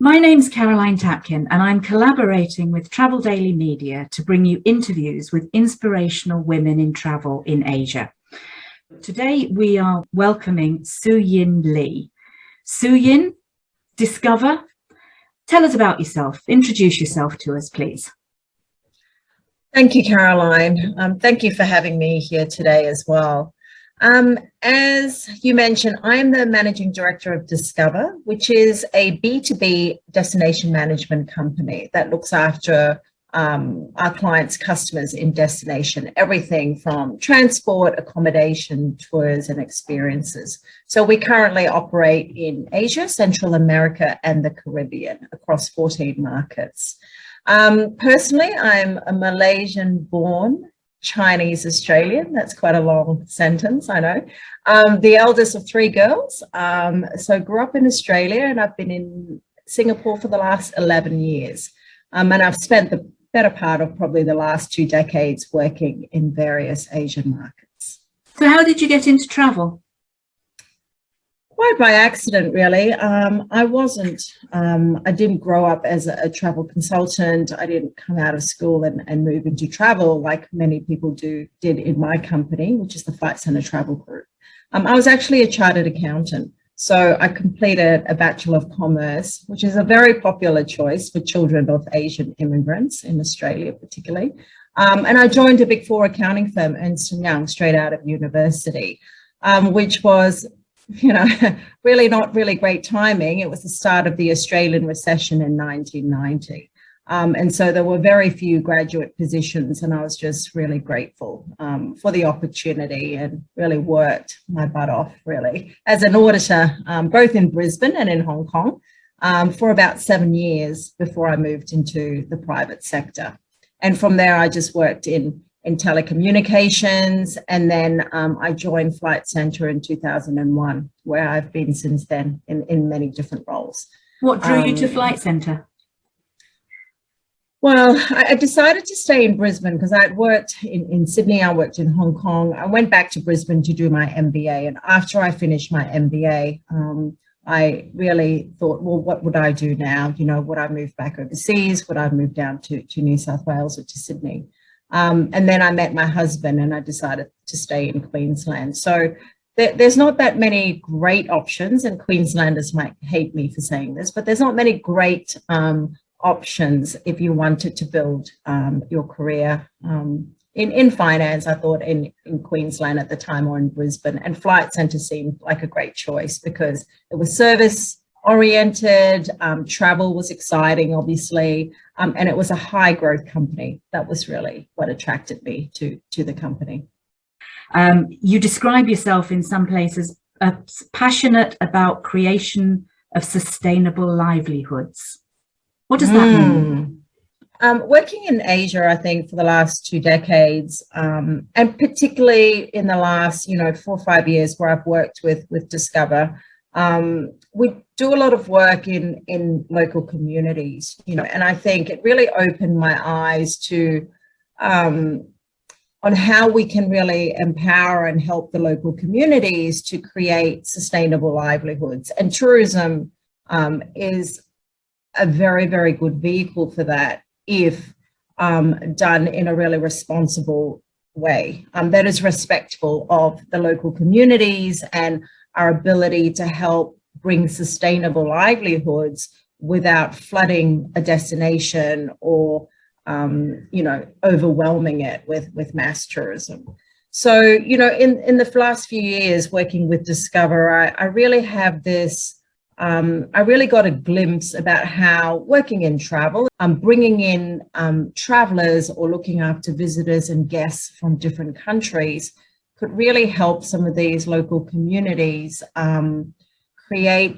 My name's Caroline Tapkin, and I'm collaborating with Travel Daily Media to bring you interviews with inspirational women in travel in Asia. Today, we are welcoming Suyin Lee. Suyin, Discova, tell us about yourself. Introduce yourself to us, please. Thank you, Caroline. Thank you for having me here today as well. As you mentioned, I am the Managing Director of Discova, which is a B2B destination management company that looks after our clients' customers in destination, everything from transport, accommodation, tours, and experiences. So we currently operate in Asia, Central America, and the Caribbean across 14 markets. Personally, I'm a Malaysian-born Chinese Australian. That's quite a long sentence, I know. The eldest of three girls. So grew up in Australia, and I've been in Singapore for the last 11 years. And I've spent the better part of probably the last 2 decades working in various Asian markets. So how did you get into travel? Quite by accident, really. I didn't grow up as a travel consultant. I didn't come out of school and move into travel like many people did in my company, which is the Flight Centre Travel Group. I was actually a chartered accountant. So I completed a Bachelor of Commerce, which is a very popular choice for children of Asian immigrants in Australia, particularly. And I joined a Big Four accounting firm, Ernst & Young, straight out of university, which was really not really great timing. It was the start of the Australian recession in 1990. And so there were very few graduate positions, and I was just really grateful for the opportunity and really worked my butt off, really, as an auditor, both in Brisbane and in Hong Kong, for about 7 years before I moved into the private sector. And from there, I just worked in telecommunications, and then I joined Flight Centre in 2001, where I've been since then in many different roles. What drew you to Flight Centre? Well, I decided to stay in Brisbane because I'd worked in Sydney, I worked in Hong Kong. I went back to Brisbane to do my MBA, and after I finished my MBA, I really thought, well, what would I do now? Would I move back overseas? Would I move down to New South Wales or to Sydney? And then I met my husband, and I decided to stay in Queensland. So there's not that many great options, and Queenslanders might hate me for saying this, but there's not many great options if you wanted to build your career in finance. I thought in Queensland at the time, or in Brisbane, and Flight Centre seemed like a great choice because it was service oriented, travel was exciting, obviously, and it was a high growth company. That was really what attracted me to the company. You describe yourself in some places passionate about creation of sustainable livelihoods. What does that mean? Working in Asia, I think, for the last 2 decades, and particularly in the last 4 or 5 years where I've worked with Discova, we do a lot of work in local communities, and I think it really opened my eyes to on how we can really empower and help the local communities to create sustainable livelihoods. And tourism is a very, very good vehicle for that if done in a really responsible way that is respectful of the local communities and our ability to help bring sustainable livelihoods without flooding a destination or, overwhelming it with mass tourism. So, in the last few years working with Discova, I really have this, I really got a glimpse about how working in travel, bringing in travelers or looking after visitors and guests from different countries could really help some of these local communities create,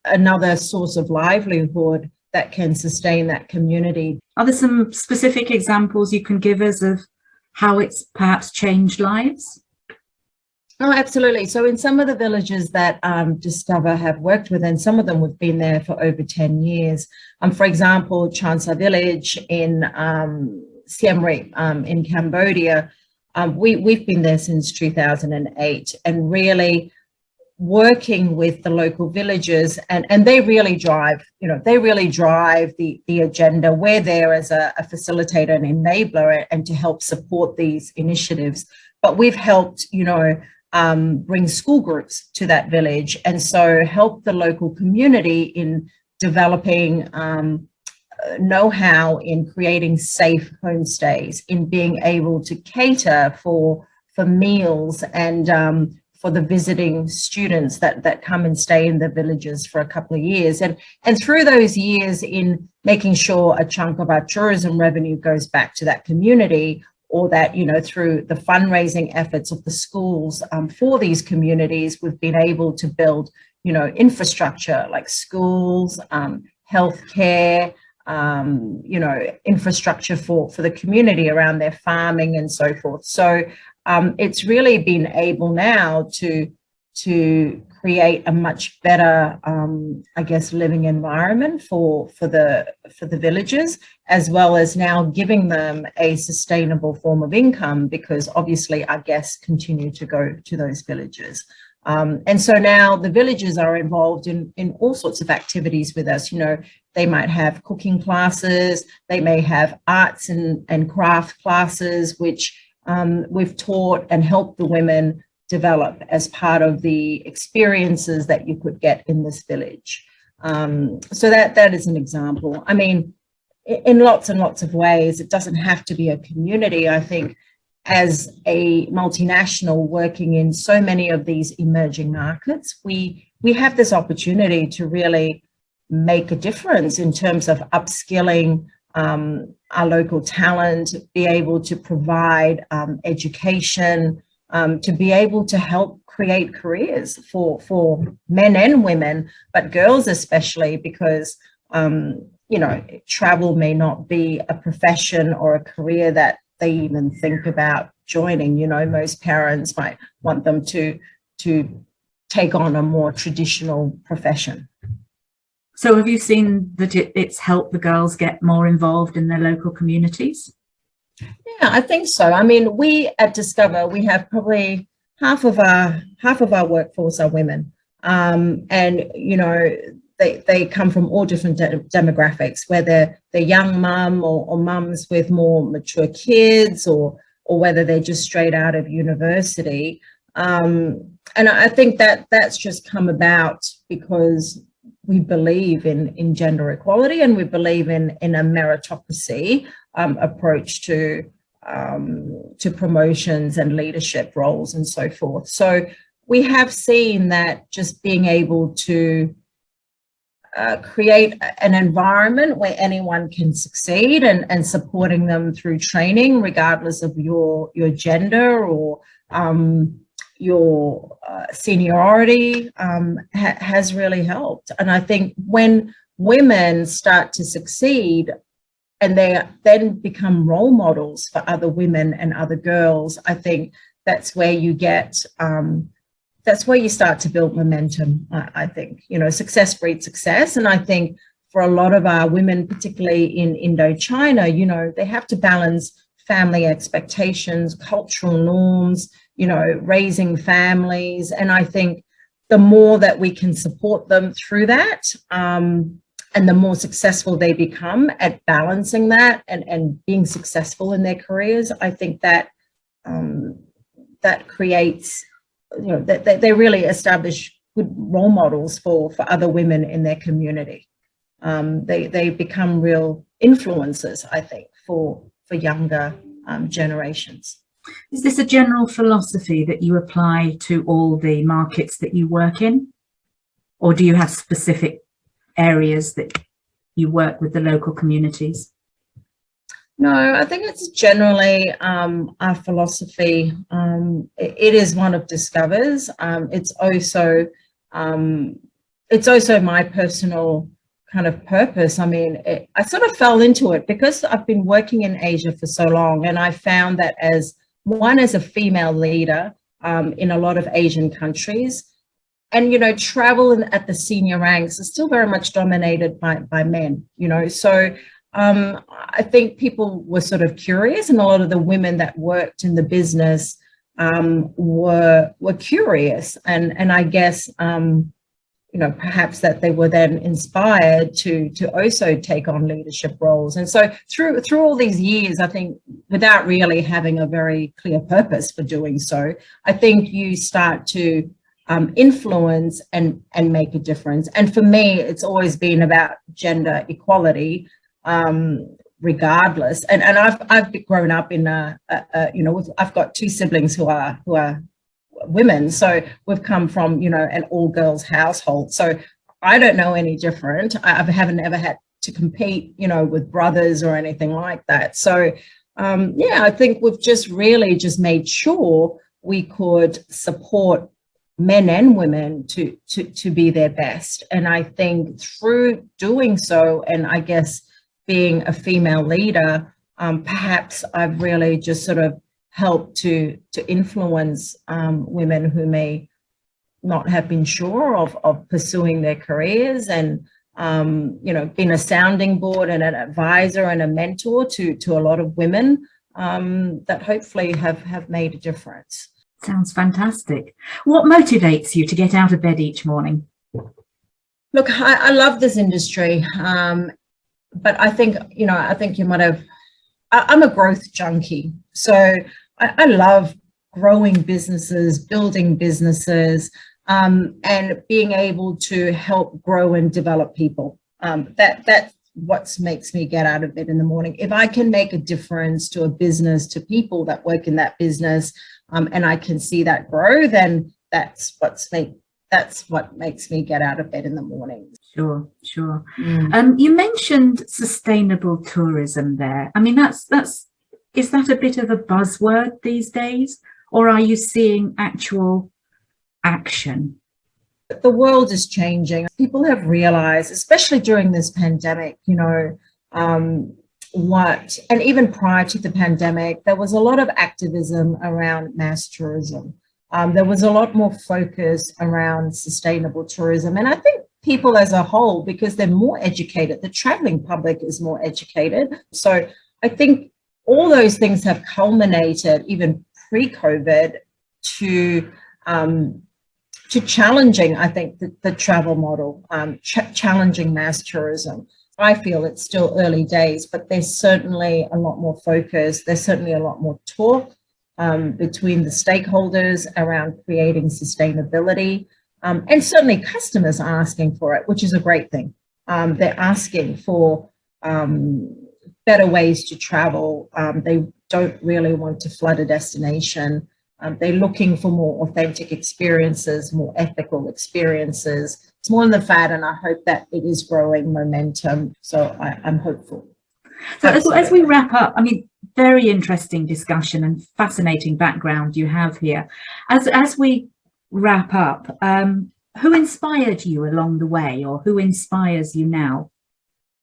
another source of livelihood that can sustain that community. Are there some specific examples you can give us of how it's perhaps changed lives? Oh, absolutely. So in some of the villages that Discova have worked with, and some of them we've been there for over 10 years, for example, Chansa village in Siem Reap in Cambodia, we've been there since 2008, and really working with the local villages, and they really drive, the agenda. We're there as a facilitator and enabler and to help support these initiatives. But we've helped, bring school groups to that village, and so help the local community in developing know-how in creating safe homestays, in being able to cater for meals and for the visiting students that come and stay in the villages for a couple of years. And through those years, in making sure a chunk of our tourism revenue goes back to that community, or that, through the fundraising efforts of the schools for these communities, we've been able to build, infrastructure like schools, healthcare, infrastructure for the community around their farming and so forth. So it's really been able now to create a much better, living environment for the villagers, as well as now giving them a sustainable form of income, because obviously our guests continue to go to those villages. And so now the villagers are involved in all sorts of activities with us. They might have cooking classes, they may have arts and craft classes, which we've taught and helped the women develop as part of the experiences that you could get in this village. So that is an example. I mean, in lots and lots of ways, it doesn't have to be a community. I think as a multinational working in so many of these emerging markets, we have this opportunity to really make a difference in terms of upskilling our local talent, be able to provide education, to be able to help create careers for men and women, but girls especially, because travel may not be a profession or a career that they even think about joining. Most parents might want them to take on a more traditional profession. So have you seen that it's helped the girls get more involved in their local communities? Yeah, I think so. I mean, we at Discova, we have probably half of our workforce are women, and they come from all different demographics, whether they're young mum or mums with more mature kids, or whether they're just straight out of university. And I think that's just come about because we believe in gender equality, and we believe in a meritocracy approach to promotions and leadership roles and so forth. So we have seen that just being able to create an environment where anyone can succeed, and supporting them through training, regardless of your gender or your seniority, has really helped. And I think when women start to succeed and they then become role models for other women and other girls, I think that's where you get, that's where you start to build momentum. I think, success breeds success. And I think for a lot of our women, particularly in Indochina, they have to balance family expectations, cultural norms, raising families. And I think the more that we can support them through that, and the more successful they become at balancing that and being successful in their careers, I think that that creates, that they really establish good role models for other women in their community. They become real influencers, I think, for younger generations. Is this a general philosophy that you apply to all the markets that you work in? Or do you have specific areas that you work with the local communities? No, I think it's generally our philosophy. It is one of Discova's. It's also my personal kind of purpose. I mean, I sort of fell into it because I've been working in Asia for so long, and I found that as a female leader in a lot of Asian countries, and travel at the senior ranks is still very much dominated by men. So I think people were sort of curious, and a lot of the women that worked in the business were curious, and I guess perhaps that they were then inspired to also take on leadership roles. And so through all these years, I think, without really having a very clear purpose for doing so, I think you start to influence and make a difference. And for me, it's always been about gender equality, regardless. And I've grown up in I've got two siblings who are women, so we've come from an all girls household, so I don't know any different. I haven't ever had to compete with brothers or anything like that. So I think we've just really just made sure we could support men and women to be their best. And I think through doing so, and I guess being a female leader, perhaps I've really just sort of help to influence women who may not have been sure of pursuing their careers, and been a sounding board and an advisor and a mentor to a lot of women that hopefully have made a difference. Sounds fantastic. What motivates you to get out of bed each morning? Look, I love this industry, but I think you might have. I'm a growth junkie, so I love growing businesses, building businesses, and being able to help grow and develop people. That's what makes me get out of bed in the morning. If I can make a difference to a business, to people that work in that business, and I can see that grow, then that's what makes me get out of bed in the morning. Sure. You mentioned sustainable tourism there. I mean, is that a bit of a buzzword these days, or are you seeing actual action? The world is changing. People have realized, especially during this pandemic, and even prior to the pandemic, there was a lot of activism around mass tourism. There was a lot more focus around sustainable tourism. And I think people as a whole, because they're more educated, the traveling public is more educated. So I think all those things have culminated, even pre-COVID, to challenging, I think, the travel model, challenging mass tourism. I feel it's still early days, but there's certainly a lot more focus. There's certainly a lot more talk between the stakeholders around creating sustainability, and certainly customers are asking for it, which is a great thing. They're asking for better ways to travel. They don't really want to flood a destination. They're looking for more authentic experiences, more ethical experiences. It's more than fad, and I hope that it is growing momentum. So I'm hopeful. So as we wrap up, I mean, very interesting discussion and fascinating background you have here. As we wrap up, who inspired you along the way, or who inspires you now?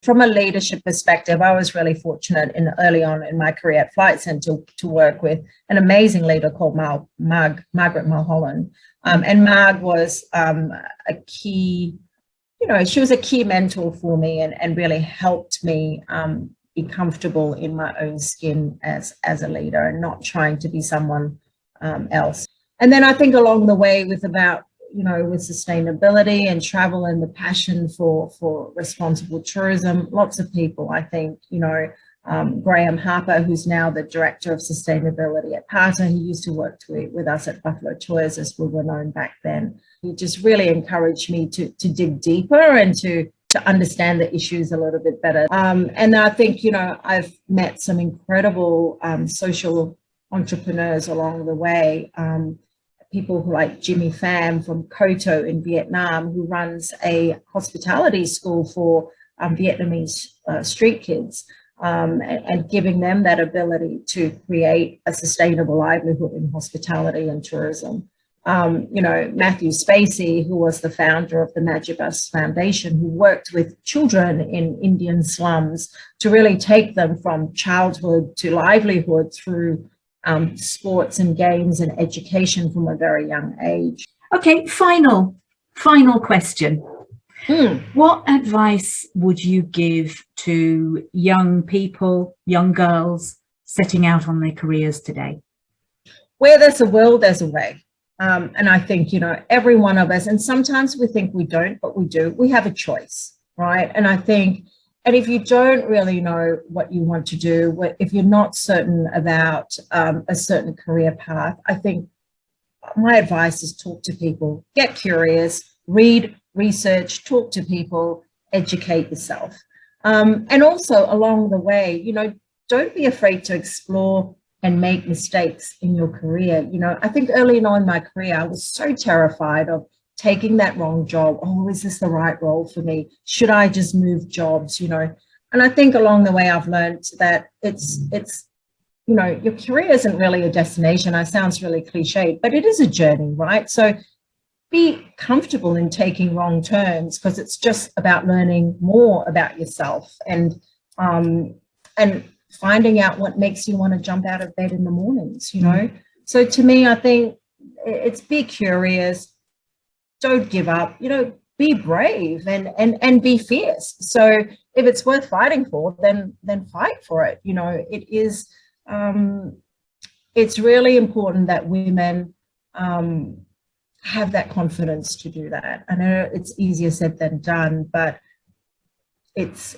From a leadership perspective, I was really fortunate early on in my career at Flight Centre to work with an amazing leader called Margaret Mulholland. And Marg was a key, she was a key mentor for me, and really helped me be comfortable in my own skin as a leader, and not trying to be someone else. And then I think along the way with sustainability and travel and the passion for responsible tourism, lots of people, I think, Graham Harper, who's now the Director of Sustainability at Parter, he used to work with us at Buffalo Tours, as we were known back then. He just really encouraged me to dig deeper and to understand the issues a little bit better. And I think, I've met some incredible social entrepreneurs along the way. People like Jimmy Pham from Koto in Vietnam, who runs a hospitality school for Vietnamese street kids, and giving them that ability to create a sustainable livelihood in hospitality and tourism. Matthew Spacey, who was the founder of the Magibus Foundation, who worked with children in Indian slums to really take them from childhood to livelihood through sports and games and education from a very young age. Okay, final question. What advice would you give to young people, young girls setting out on their careers today? where there's a will, there's a way. And I think, every one of us, and sometimes we think we don't, but we do, we have a choice, right? And I think, and if you don't really know what you want to do, if you're not certain about a certain career path, I think my advice is talk to people, get curious, read, research, talk to people, educate yourself. And also along the way, don't be afraid to explore and make mistakes in your career. I think early on in my career, I was so terrified of taking that wrong job. Oh, is this the right role for me? Should I just move jobs? And I think along the way, I've learned that it's your career isn't really a destination. It sounds really cliche, but it is a journey, right? So be comfortable in taking wrong turns, because it's just about learning more about yourself and finding out what makes you want to jump out of bed in the mornings, So to me, I think it's be curious, don't give up, be brave and be fierce. So if it's worth fighting for, then fight for it. It is, it's really important that women have that confidence to do that. I know it's easier said than done, but it's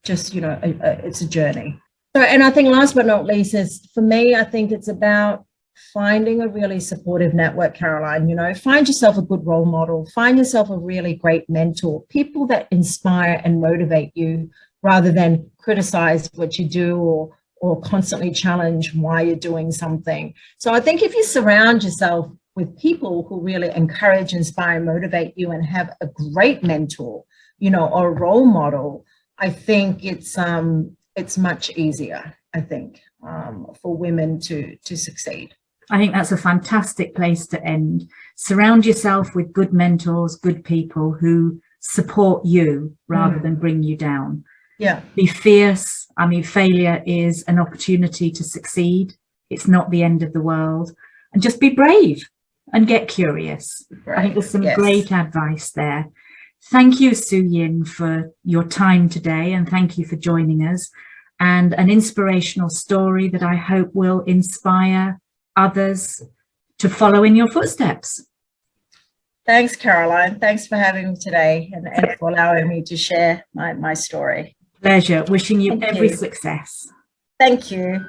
just, it's a journey. So, and I think last but not least is, for me, I think it's about finding a really supportive network, Caroline. Find yourself a good role model, find yourself a really great mentor, people that inspire and motivate you rather than criticize what you do or constantly challenge why you're doing something. So I think if you surround yourself with people who really encourage, inspire, and motivate you and have a great mentor, or a role model, I think it's much easier, I think, for women to succeed. I think that's a fantastic place to end. Surround yourself with good mentors, good people who support you rather than bring you down. Yeah. Be fierce. I mean, failure is an opportunity to succeed. It's not the end of the world. And just be brave and get curious. Right. I think there's some great advice there. Thank you, Su Yin, for your time today, and thank you for joining us, and an inspirational story that I hope will inspire others to follow in your footsteps. Thanks, Caroline. Thanks for having me today and for allowing me to share my story. Pleasure. Wishing you every success. Thank you.